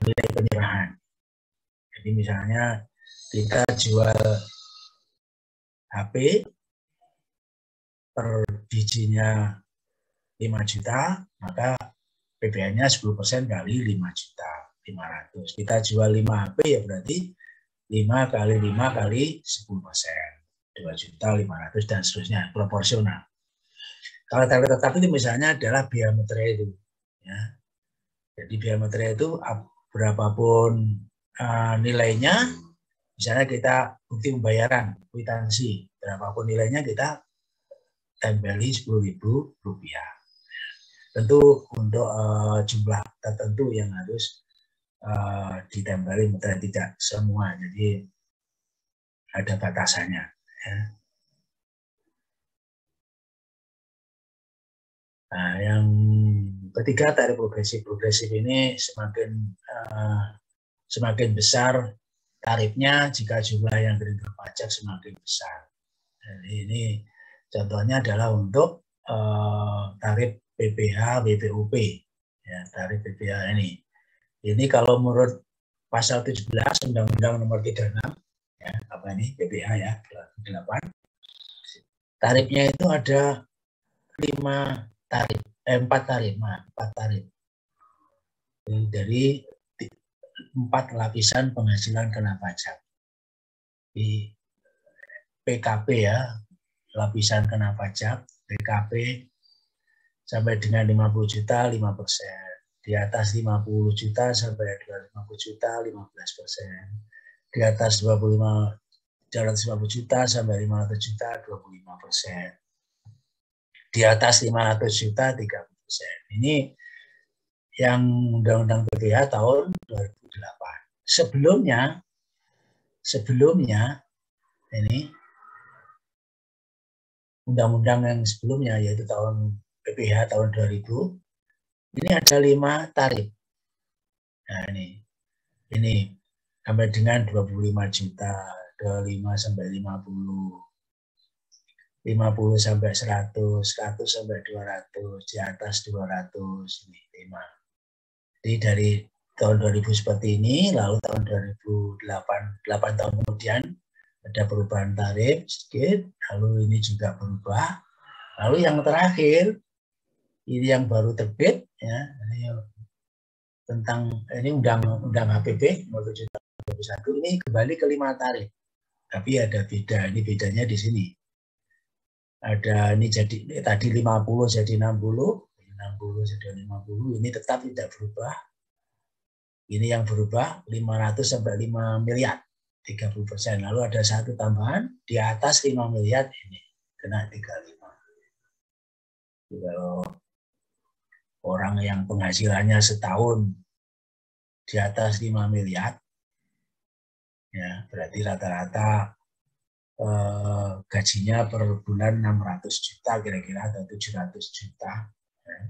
nilai penyerahan. Jadi misalnya kita jual HP per bijinya 5 juta, maka PPN-nya 10% kali 5.500.000. Kita jual 5 HP ya berarti 5 kali 5 kali 10%. 2.500.000 dan seterusnya, proporsional. Kalau tarif tetap itu misalnya adalah biaya materai itu. Ya. Jadi biaya materai itu berapapun nilainya, misalnya kita bukti pembayaran, kwitansi, berapapun nilainya kita tempeli Rp10.000. Tentu untuk jumlah tertentu yang harus ditempeli materai, tidak semua, jadi ada batasannya. Ya. Nah, yang ketiga tarif progresif. Progresif ini semakin besar tarifnya jika jumlah yang diterima pajak semakin besar. Jadi ini contohnya adalah untuk tarif PPh, BPUP, ya, tarif PPh ini. Ini kalau menurut pasal 17 Undang-Undang Nomor 36, ya, apa ini PPh ya, 8. Tarifnya itu ada 4 tarif. Dari 4 lapisan penghasilan kena pajak. Di PKP ya, lapisan kena pajak, PKP sampai dengan 50 juta 5%. Di atas 50 juta sampai 250 juta 15%. Di atas 250 juta sampai 500 juta 25%. Di atas 500 juta 30%. Ini yang Undang-Undang PPh tahun 2008. Sebelumnya ini undang-undang yang sebelumnya yaitu tahun PPh tahun 2000, ini ada 5 tarif. Nah ini sampai dengan 25 juta, 25 sampai 50. 50 sampai 100, 100 sampai 200, di atas 200, ini 5. Jadi dari tahun 2000 seperti ini, lalu tahun 2008, 8 tahun kemudian ada perubahan tarif sedikit, lalu ini juga berubah. Lalu yang terakhir, ini yang baru terbit, ya, ini tentang ini undang HPP nomor 7 2021 ini kembali ke 5 tarif. Tapi ada beda, ini bedanya di sini. Ada ini jadi tadi 50 jadi 60, 60 jadi 50, ini tetap tidak berubah. Ini yang berubah 500 sampai 5 miliar, 30%. Lalu ada satu tambahan di atas 5 miliar ini kena 35. Jadi kalau orang yang penghasilannya setahun di atas 5 miliar, ya berarti rata-rata gajinya per bulan 600 juta kira-kira atau 700 juta. Ya.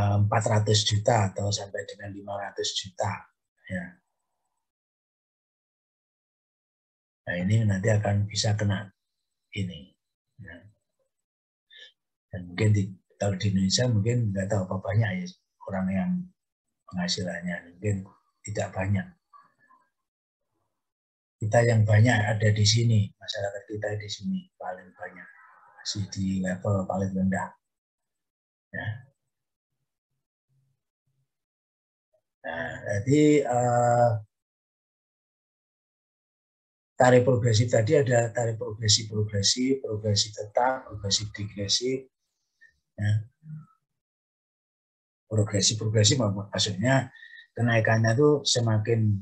400 juta atau sampai dengan 500 juta. Ya. Nah ini nanti akan bisa kena ini. Ya. Dan mungkin kalau di Indonesia mungkin nggak tahu apa banyak ya orang yang penghasilannya mungkin tidak banyak. Kita yang banyak ada di sini, masyarakat kita di sini paling banyak, masih di level paling rendah. Ya. Nah, jadi tarif progresif tadi ada tarif progresif tetap, progresif degresif. Ya. Progresif maksudnya kenaikannya itu semakin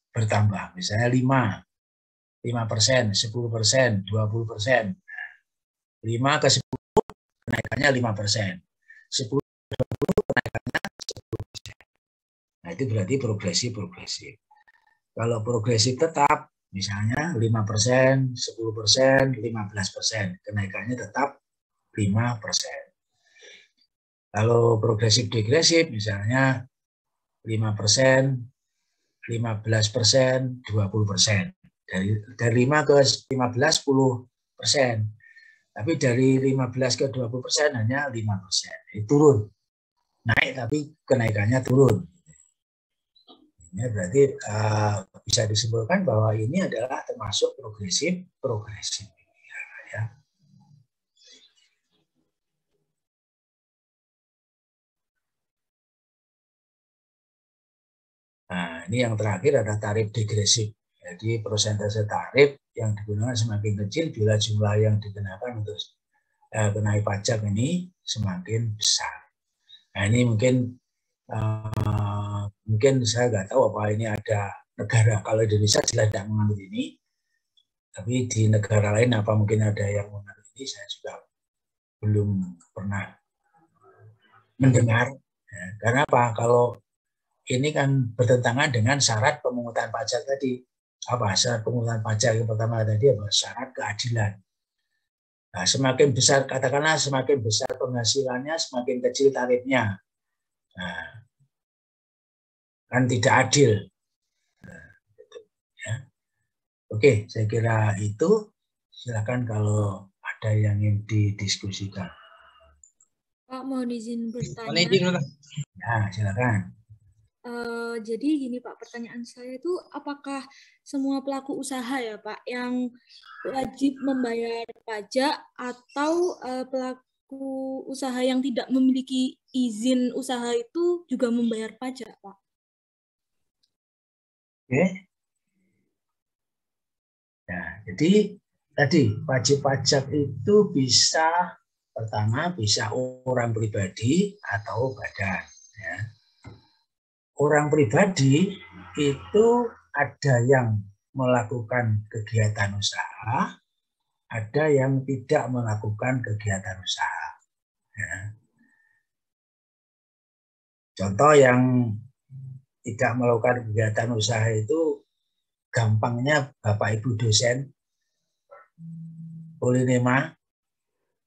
bertambah. Misalnya 5%, 10%, 20%. 5 ke 10 kenaikannya 5%. 10 ke 20 kenaikannya 10%. Nah, itu berarti progresif. Kalau progresif tetap, misalnya 5%, 10%, 15%, kenaikannya tetap 5%. Kalau progresif degresif, misalnya 5%, 15%, 20%. Dari 5 ke 15, 10%. Tapi dari 15 ke 20% hanya 5%. Turun. Naik tapi kenaikannya turun. Ini berarti bisa disimpulkan bahwa ini adalah termasuk progresif. Ya. Nah, ini yang terakhir ada tarif degresif. Jadi persentase tarif yang digunakan semakin kecil bila jumlah yang dikenakan untuk kenai pajak ini semakin besar. Nah, ini mungkin saya nggak tahu apa ini ada negara, kalau Indonesia jelas tidak menganut ini, tapi di negara lain apa mungkin ada yang menganut ini, saya juga belum pernah mendengar. Ya, karena apa? Kalau ini kan bertentangan dengan syarat pemungutan pajak tadi. Apa syarat pemungutan pajak yang pertama tadi? Apa? Syarat keadilan. Nah, semakin besar, katakanlah semakin besar penghasilannya, semakin kecil tarifnya. Nah, kan tidak adil. Nah, gitu, ya. Oke, saya kira itu. Silakan kalau ada yang ingin didiskusikan. Pak, mohon izin bertanya. Ya, silakan. Jadi gini Pak, pertanyaan saya itu apakah semua pelaku usaha ya Pak yang wajib membayar pajak atau pelaku usaha yang tidak memiliki izin usaha itu juga membayar pajak Pak? Oke. Ya, jadi tadi wajib pajak itu bisa pertama bisa orang pribadi atau badan. Ya. Orang pribadi itu ada yang melakukan kegiatan usaha, ada yang tidak melakukan kegiatan usaha. Ya. Contoh yang tidak melakukan kegiatan usaha itu gampangnya Bapak Ibu dosen Polinema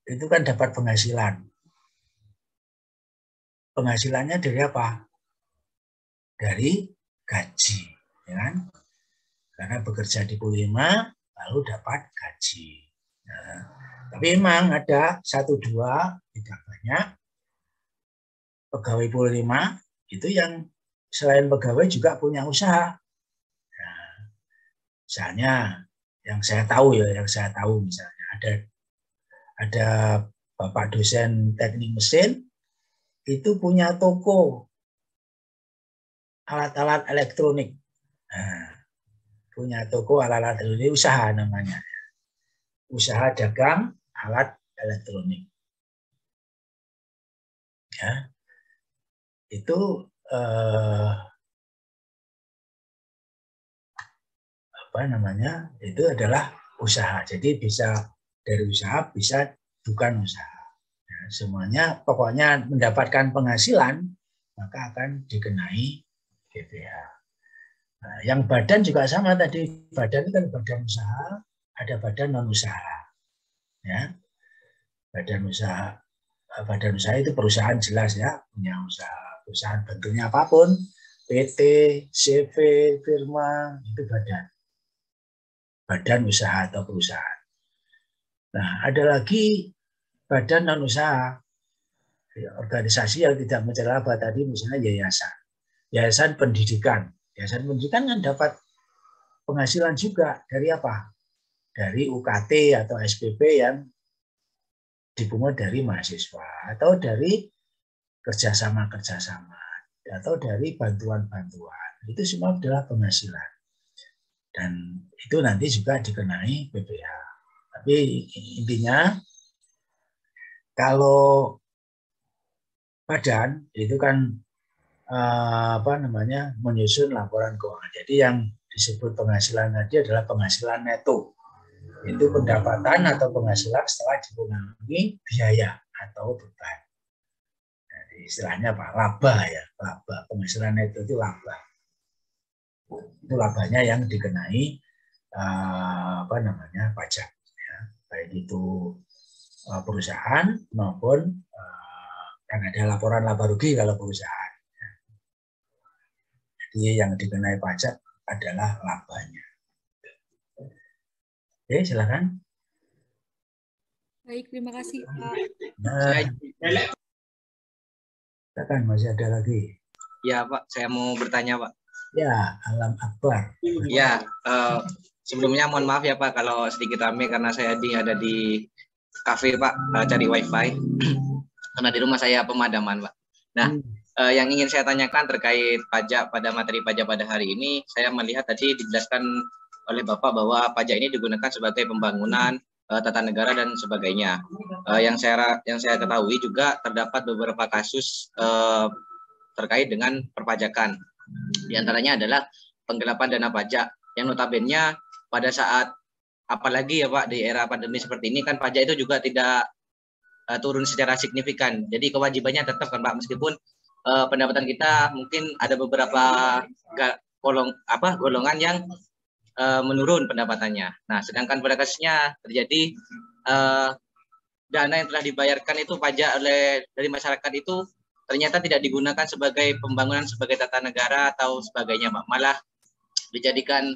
itu kan dapat penghasilan. Penghasilannya dari apa? Dari gaji, ya kan? Karena bekerja di Polinema lalu dapat gaji. Nah, tapi memang ada 1-2 tidak banyak pegawai Polinema itu yang selain pegawai juga punya usaha. Nah, misalnya yang saya tahu misalnya ada Bapak dosen teknik mesin itu punya toko alat-alat elektronik. Nah, punya toko alat-alat elektronik, usaha namanya. Usaha dagang alat elektronik. Ya, itu apa namanya? Itu adalah usaha. Jadi bisa dari usaha, bisa bukan usaha. Nah, semuanya pokoknya mendapatkan penghasilan maka akan dikenai GPH. Nah, yang badan juga sama tadi, badan itu kan badan usaha, ada badan non usaha. Ya, badan usaha itu perusahaan jelas ya, punya usaha, perusahaan bentuknya apapun, PT, CV, firma, itu badan usaha atau perusahaan. Nah, ada lagi badan non usaha, organisasi yang tidak mencari laba tadi, misalnya yayasan pendidikan. Yayasan pendidikan kan dapat penghasilan juga dari apa? Dari UKT atau SPP yang dipungut dari mahasiswa atau dari kerjasama atau dari bantuan-bantuan. Itu semua adalah penghasilan. Dan itu nanti juga dikenai PPh. Tapi intinya kalau badan itu kan menyusun laporan keuangan. Jadi yang disebut penghasilan tadi adalah penghasilan neto. Itu pendapatan atau penghasilan setelah dikurangi biaya atau beban. Jadi istilahnya apa? Laba ya, laba. Penghasilan neto itu laba. Itu labanya yang dikenai pajak. Ya. Baik itu perusahaan maupun yang ada laporan laba rugi kalau perusahaan. Jadi yang dikenai pajak adalah labanya. Oke, silakan. Baik, terima kasih, Pak. Nah, silakan, masih ada lagi. Ya, Pak, saya mau bertanya, Pak. Ya, Alam Akbar. Ya, sebelumnya mohon maaf ya, Pak, kalau sedikit ramai karena saya ada di kafe, Pak, cari wifi. Karena di rumah saya pemadaman, Pak. Nah, yang ingin saya tanyakan terkait pajak pada materi pajak pada hari ini, saya melihat tadi dijelaskan oleh Bapak bahwa pajak ini digunakan sebagai pembangunan tata negara dan sebagainya. Yang saya ketahui juga terdapat beberapa kasus terkait dengan perpajakan. Di antaranya adalah penggelapan dana pajak yang notabene pada saat apalagi ya Pak di era pandemi seperti ini kan pajak itu juga tidak turun secara signifikan. Jadi kewajibannya tetap kan Pak, meskipun pendapatan kita mungkin ada beberapa golongan yang menurun pendapatannya. Nah, sedangkan pada kasusnya terjadi dana yang telah dibayarkan itu pajak dari masyarakat itu ternyata tidak digunakan sebagai pembangunan sebagai tata negara atau sebagainya, Pak. Malah dijadikan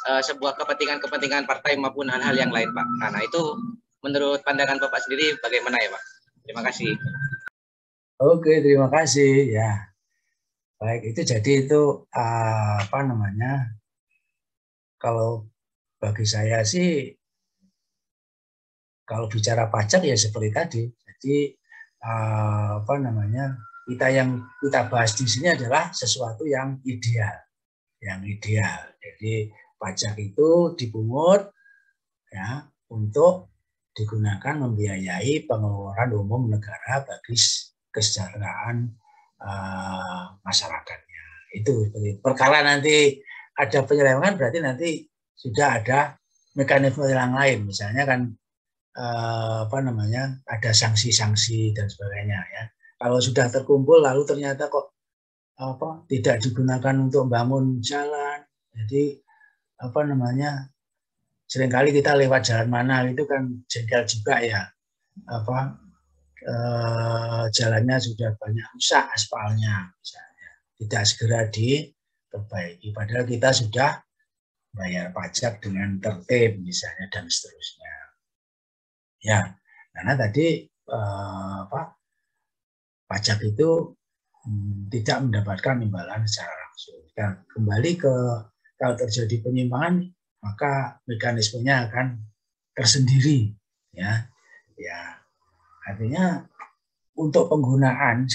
sebuah kepentingan partai maupun hal-hal yang lain, Pak. Nah, itu menurut pandangan Bapak sendiri bagaimana ya, Pak? Terima kasih. Oke, terima kasih. Ya, baik itu jadi itu kalau bagi saya sih kalau bicara pajak ya seperti tadi. Jadi kita yang kita bahas di sini adalah sesuatu yang ideal, Jadi pajak itu dipungut ya untuk digunakan membiayai pengeluaran umum negara bagi kesejahteraan masyarakatnya. Itu perkara nanti ada penyelewengan berarti nanti sudah ada mekanisme yang lain, misalnya kan ada sanksi-sanksi dan sebagainya ya. Kalau sudah terkumpul lalu ternyata kok tidak digunakan untuk membangun jalan, jadi seringkali kita lewat jalan mana itu kan jengkel juga ya, jalannya sudah banyak rusak aspalnya misalnya, tidak segera diperbaiki padahal kita sudah bayar pajak dengan tertib misalnya dan seterusnya. Ya, karena tadi pajak itu tidak mendapatkan imbalan secara langsung. Nah, kembali ke kalau terjadi penyimpangan maka mekanismenya akan tersendiri ya Artinya untuk penggunaan